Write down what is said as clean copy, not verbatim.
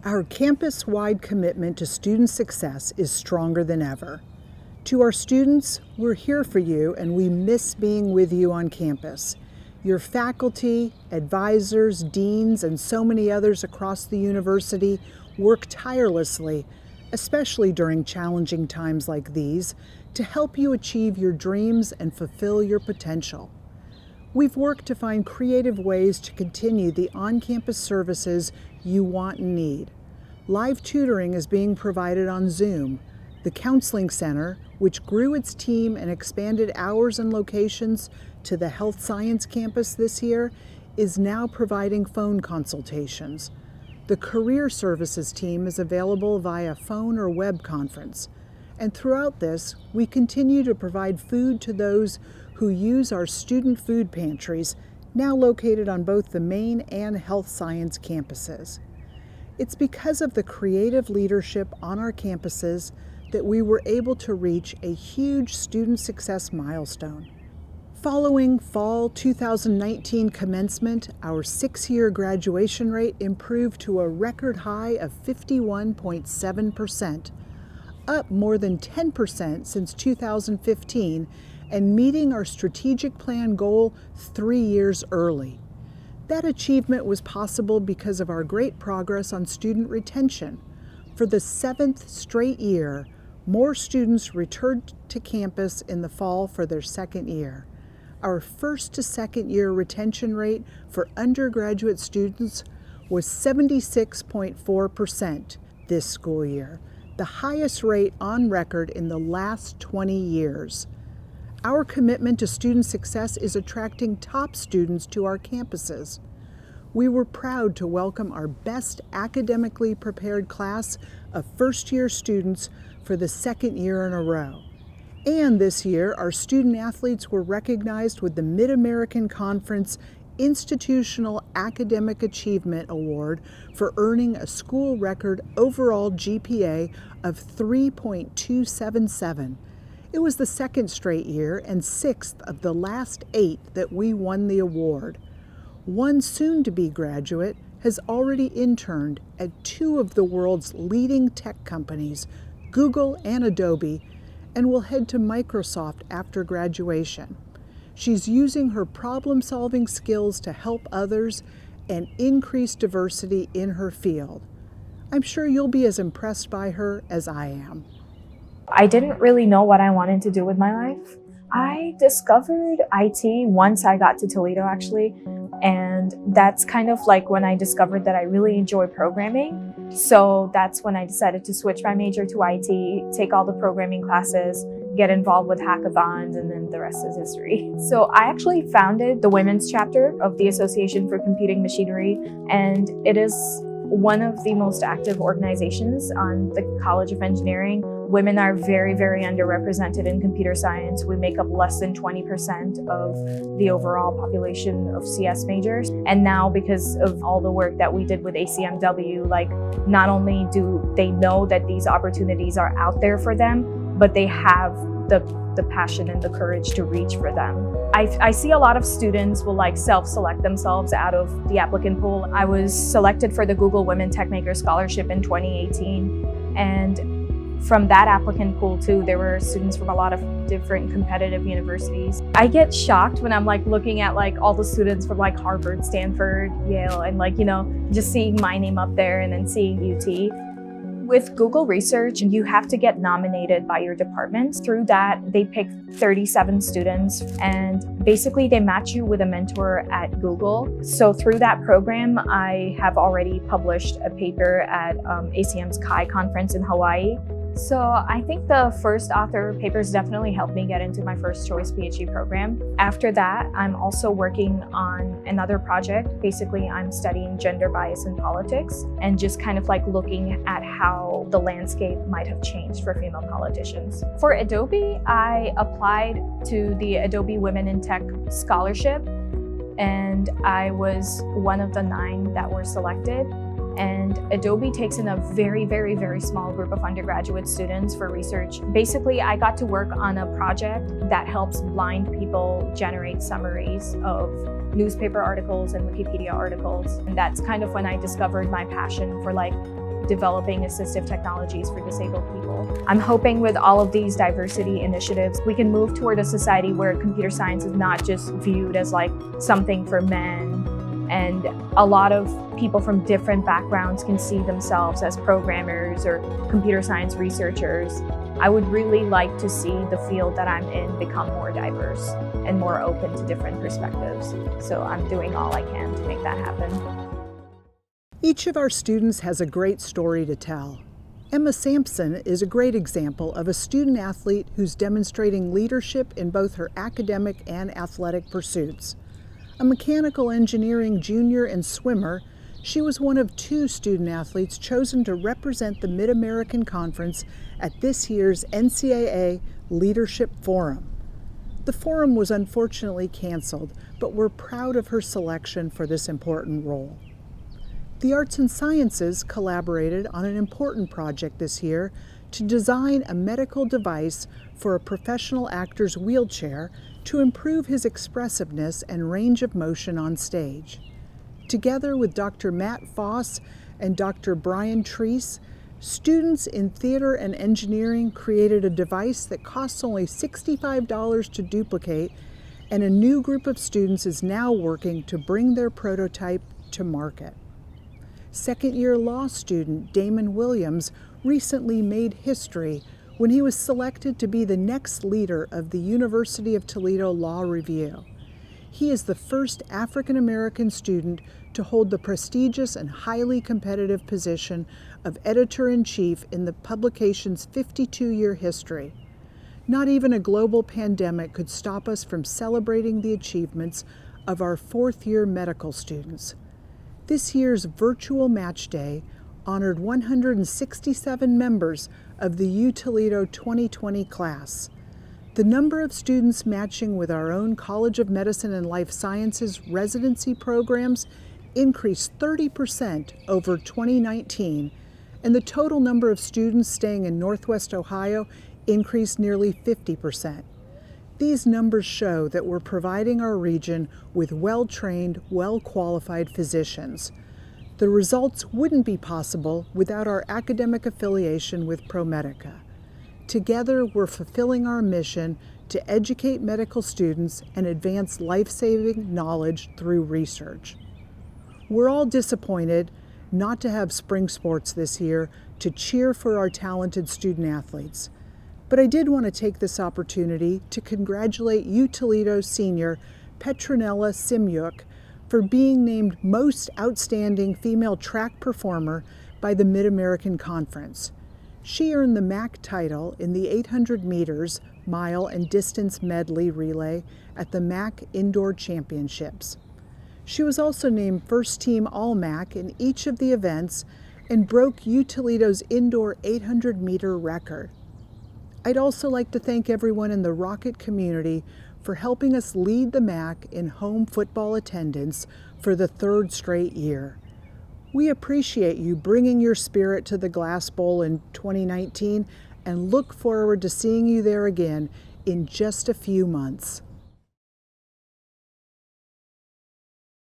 Our campus-wide commitment to student success is stronger than ever. To our students, we're here for you and we miss being with you on campus. Your faculty, advisors, deans, and so many others across the university work tirelessly, especially during challenging times like these, to help you achieve your dreams and fulfill your potential. We've worked to find creative ways to continue the on-campus services you want and need. Live tutoring is being provided on Zoom. The Counseling Center, which grew its team and expanded hours and locations to the Health Science campus this year, is now providing phone consultations. The Career Services team is available via phone or web conference. And throughout this, we continue to provide food to those who use our student food pantries, now located on both the main and Health Science campuses. It's because of the creative leadership on our campuses that we were able to reach a huge student success milestone. Following fall 2019 commencement, our 6-year graduation rate improved to a record high of 51.7%, up more than 10% since 2015, and meeting our strategic plan goal 3 years early. That achievement was possible because of our great progress on student retention. For the 7th straight year, more students returned to campus in the fall for their second year. Our first to second year retention rate for undergraduate students was 76.4% this school year, the highest rate on record in the last 20 years. Our commitment to student success is attracting top students to our campuses. We were proud to welcome our best academically prepared class of first-year students for the second year in a row. And this year, our student athletes were recognized with the Mid-American Conference Institutional Academic Achievement Award for earning a school record overall GPA of 3.277. It was the second straight year and 6th of the last 8 that we won the award. One soon-to-be graduate has already interned at 2 of the world's leading tech companies, Google and Adobe, and will head to Microsoft after graduation. She's using her problem-solving skills to help others and increase diversity in her field. I'm sure you'll be as impressed by her as I am. I didn't really know what I wanted to do with my life. I discovered IT once I got to Toledo, actually, and that's kind of like when I discovered that I really enjoy programming. So that's when I decided to switch my major to IT, take all the programming classes, get involved with hackathons, and then the rest is history. So I actually founded the women's chapter of the Association for Computing Machinery, and it is one of the most active organizations on the College of Engineering. Women are very, very underrepresented in computer science. We make up less than 20% of the overall population of CS majors. And now, because of all the work that we did with ACMW, not only do they know that these opportunities are out there for them, but they have the passion and the courage to reach for them. I see a lot of students will self-select themselves out of the applicant pool. I was selected for the Google Women Techmaker Scholarship in 2018. And from that applicant pool too, there were students from a lot of different competitive universities. I get shocked when I'm looking at all the students from Harvard, Stanford, Yale, and just seeing my name up there and then seeing UT. With Google Research, you have to get nominated by your department. Through that, they pick 37 students, and basically they match you with a mentor at Google. So through that program, I have already published a paper at ACM's Chi conference in Hawaii. So I think the first author papers definitely helped me get into my first choice PhD program. After that, I'm also working on another project. Basically, I'm studying gender bias in politics and just kind of looking at how the landscape might have changed for female politicians. For Adobe, I applied to the Adobe Women in Tech Scholarship, and I was one of the 9 that were selected. And Adobe takes in a very, very, very small group of undergraduate students for research. Basically, I got to work on a project that helps blind people generate summaries of newspaper articles and Wikipedia articles. And that's kind of when I discovered my passion for developing assistive technologies for disabled people. I'm hoping with all of these diversity initiatives, we can move toward a society where computer science is not just viewed as like something for men, and a lot of people from different backgrounds can see themselves as programmers or computer science researchers. I would really like to see the field that I'm in become more diverse and more open to different perspectives. So I'm doing all I can to make that happen. Each of our students has a great story to tell. Emma Sampson is a great example of a student athlete who's demonstrating leadership in both her academic and athletic pursuits. A mechanical engineering junior and swimmer, she was one of 2 student athletes chosen to represent the Mid-American Conference at this year's NCAA Leadership Forum. The forum was unfortunately canceled, but we're proud of her selection for this important role. The Arts and Sciences collaborated on an important project this year to design a medical device for a professional actor's wheelchair to improve his expressiveness and range of motion on stage. Together with Dr. Matt Foss and Dr. Brian Treese, students in theater and engineering created a device that costs only $65 to duplicate, and a new group of students is now working to bring their prototype to market. Second-year law student Damon Williams recently made history when he was selected to be the next leader of the University of Toledo Law Review. He is the first African-American student to hold the prestigious and highly competitive position of editor-in-chief in the publication's 52-year history. Not even a global pandemic could stop us from celebrating the achievements of our 4th-year medical students. This year's virtual match day honored 167 members of the U Toledo 2020 class. The number of students matching with our own College of Medicine and Life Sciences residency programs increased 30% over 2019, and the total number of students staying in Northwest Ohio increased nearly 50%. These numbers show that we're providing our region with well-trained, well-qualified physicians. The results wouldn't be possible without our academic affiliation with ProMedica. Together, we're fulfilling our mission to educate medical students and advance life-saving knowledge through research. We're all disappointed not to have spring sports this year to cheer for our talented student athletes. But I did want to take this opportunity to congratulate U Toledo senior Petronella Simyuk for being named Most Outstanding Female Track Performer by the Mid-American Conference. She earned the MAC title in the 800 meters, mile, and distance medley relay at the MAC Indoor Championships. She was also named First Team All-MAC in each of the events and broke U Toledo's indoor 800-meter record. I'd also like to thank everyone in the Rocket community for helping us lead the MAC in home football attendance for the 3rd straight year. We appreciate you bringing your spirit to the Glass Bowl in 2019 and look forward to seeing you there again in just a few months.